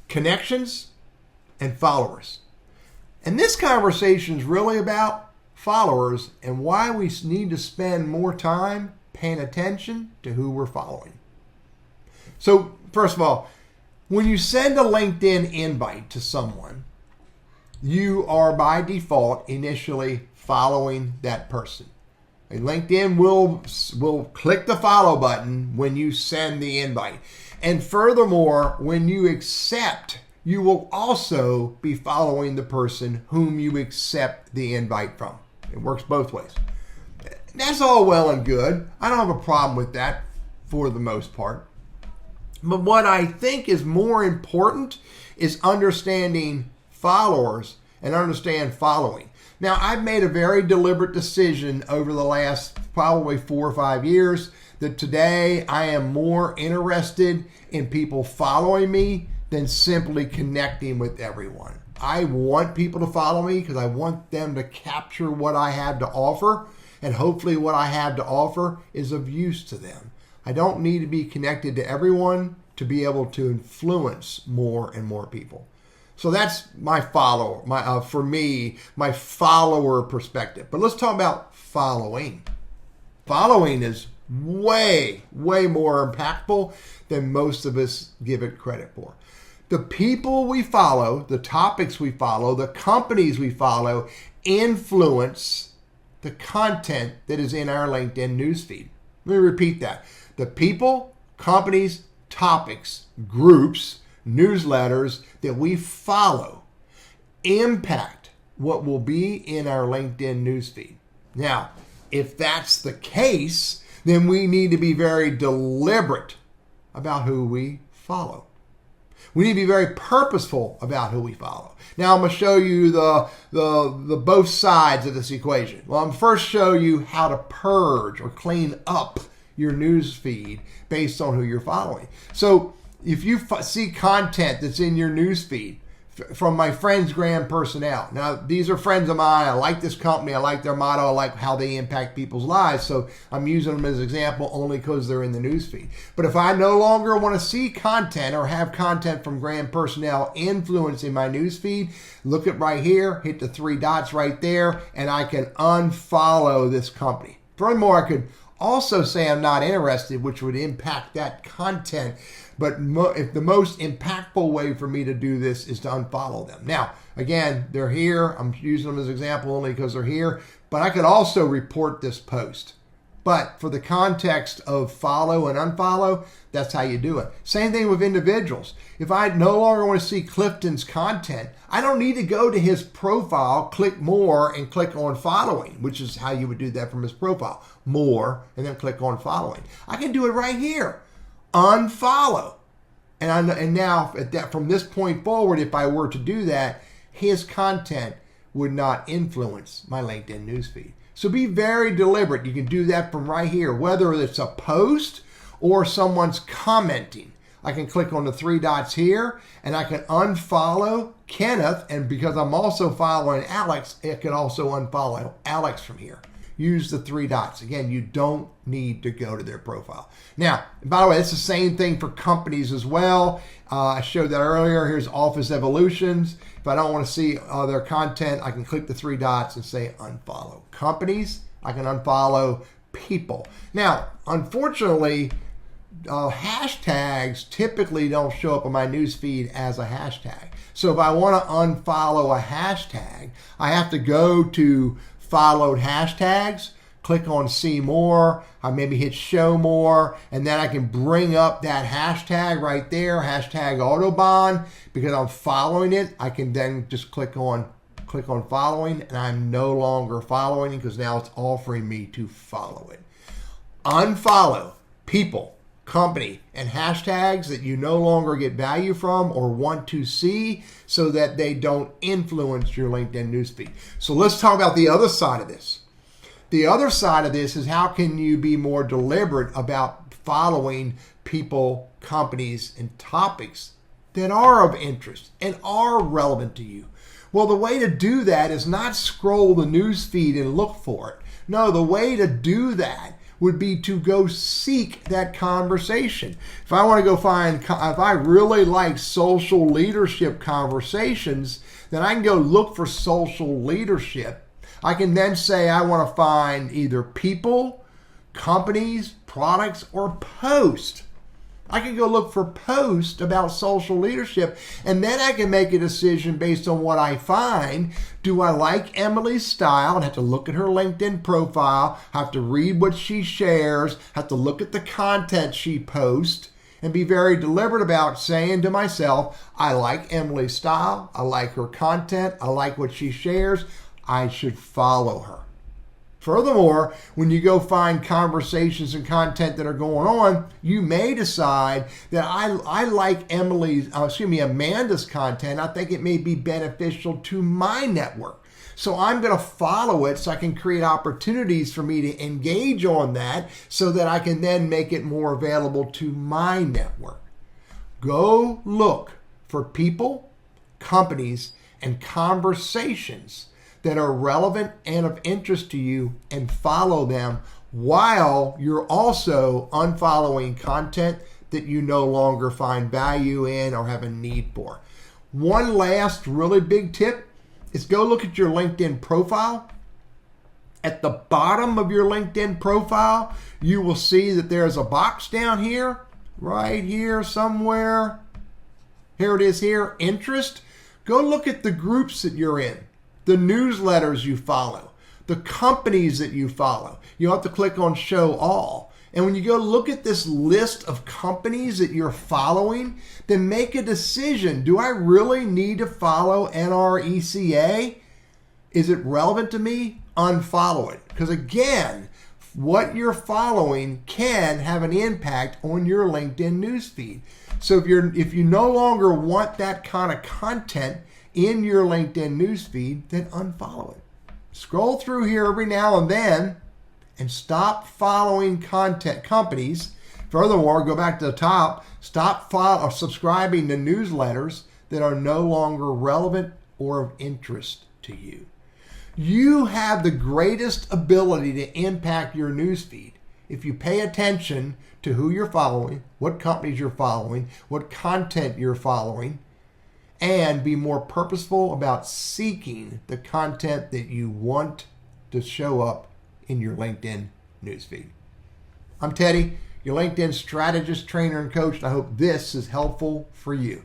connections and followers. And this conversation is really about followers and why we need to spend more time paying attention to who we're following. So, first of all, when you send a LinkedIn invite to someone, you are by default initially following that person. And LinkedIn will click the follow button when you send the invite. And furthermore, when you accept, you will also be following the person whom you accept the invite from. It works both ways. That's all well and good. I don't have a problem with that for the most part. But what I think is more important is understanding followers and understand following. Now, I've made a very deliberate decision over the last probably 4 or 5 years that today I am more interested in people following me than simply connecting with everyone. I want people to follow me because I want them to capture what I have to offer, and hopefully what I have to offer is of use to them. I don't need to be connected to everyone to be able to influence more and more people. So that's my follower, for me, my follower perspective. But let's talk about following. Following is way, way more impactful than most of us give it credit for. The people we follow, the topics we follow, the companies we follow influence the content that is in our LinkedIn newsfeed. Let me repeat that. The people, companies, topics, groups, newsletters that we follow impact what will be in our LinkedIn newsfeed. Now, if that's the case, then we need to be very deliberate about who we follow. We need to be very purposeful about who we follow. Now, I'm going to show you the both sides of this equation. Well, I'm going to first show you how to purge or clean up your news feed based on who you're following. So if you see content that's in your news feed from my friends Grand Personnel. Now, these are friends of mine. I like this company. I like their motto. I like how they impact people's lives. So I'm using them as an example only because they're in the news feed. But if I no longer want to see content or have content from Grand Personnel influencing my news feed, look at right here, hit the 3 dots right there, and I can unfollow this company. Furthermore, I could also say I'm not interested, which would impact that content. But if the most impactful way for me to do this is to unfollow them. Now, again, they're here. I'm using them as an example only because they're here. But I could also report this post. But for the context of follow and unfollow, that's how you do it. Same thing with individuals. If I no longer want to see Clifton's content, I don't need to go to his profile, click more, and click on following, which is how you would do that from his profile. More, and then click on following. I can do it right here. Unfollow. And now from this point forward, if I were to do that, his content would not influence my LinkedIn newsfeed. So be very deliberate. You can do that from right here, whether it's a post or someone's commenting. I can click on the 3 dots here and I can unfollow Kenneth. And because I'm also following Alex, I can also unfollow Alex from here. Use the 3 dots. Again, you don't need to go to their profile. Now, by the way, it's the same thing for companies as well. I showed that earlier. Here's Office Evolutions. If I don't want to see their content, I can click the 3 dots and say unfollow. Companies, I can unfollow people. Now, unfortunately, hashtags typically don't show up on my newsfeed as a hashtag. So if I want to unfollow a hashtag, I have to go to followed hashtags, click on see more, I maybe hit show more, and then I can bring up that hashtag right there, hashtag Autobahn. Because I'm following it, I can then just click on following, and I'm no longer following it because now it's offering me to follow it. Unfollow people, company, and hashtags that you no longer get value from or want to see so that they don't influence your LinkedIn newsfeed. So let's talk about the other side of this. The other side of this is how can you be more deliberate about following people, companies, and topics that are of interest and are relevant to you. Well, the way to do that is not scroll the newsfeed and look for it. No, the way to do that would be to go seek that conversation. If I want to go find, if I really like social leadership conversations, then I can go look for social leadership. I can then say I want to find either people, companies, products, or posts. I can go look for posts about social leadership, and then I can make a decision based on what I find. Do I like Emily's style? I have to look at her LinkedIn profile, have to read what she shares, have to look at the content she posts, and be very deliberate about saying to myself, I like Emily's style, I like her content, I like what she shares, I should follow her. Furthermore, when you go find conversations and content that are going on, you may decide that I like Amanda's content. I think it may be beneficial to my network. So I'm going to follow it so I can create opportunities for me to engage on that so that I can then make it more available to my network. Go look for people, companies, and conversations that are relevant and of interest to you and follow them while you're also unfollowing content that you no longer find value in or have a need for. One last really big tip is go look at your LinkedIn profile. At the bottom of your LinkedIn profile, you will see that there's a box down here, right here somewhere. Here it is here, interest. Go look at the groups that you're in, the newsletters you follow, the companies that you follow. You'll have to click on show all. And when you go look at this list of companies that you're following, then make a decision. Do I really need to follow NRECA? Is it relevant to me? Unfollow it. Because again, what you're following can have an impact on your LinkedIn newsfeed. So if you no longer want that kind of content in your LinkedIn newsfeed, then unfollow it. Scroll through here every now and then and stop following content companies. Furthermore, go back to the top, stop subscribing to newsletters that are no longer relevant or of interest to you. You have the greatest ability to impact your newsfeed if you pay attention to who you're following, what companies you're following, what content you're following, and be more purposeful about seeking the content that you want to show up in your LinkedIn newsfeed. I'm Teddy, your LinkedIn strategist, trainer, and coach, and I hope this is helpful for you.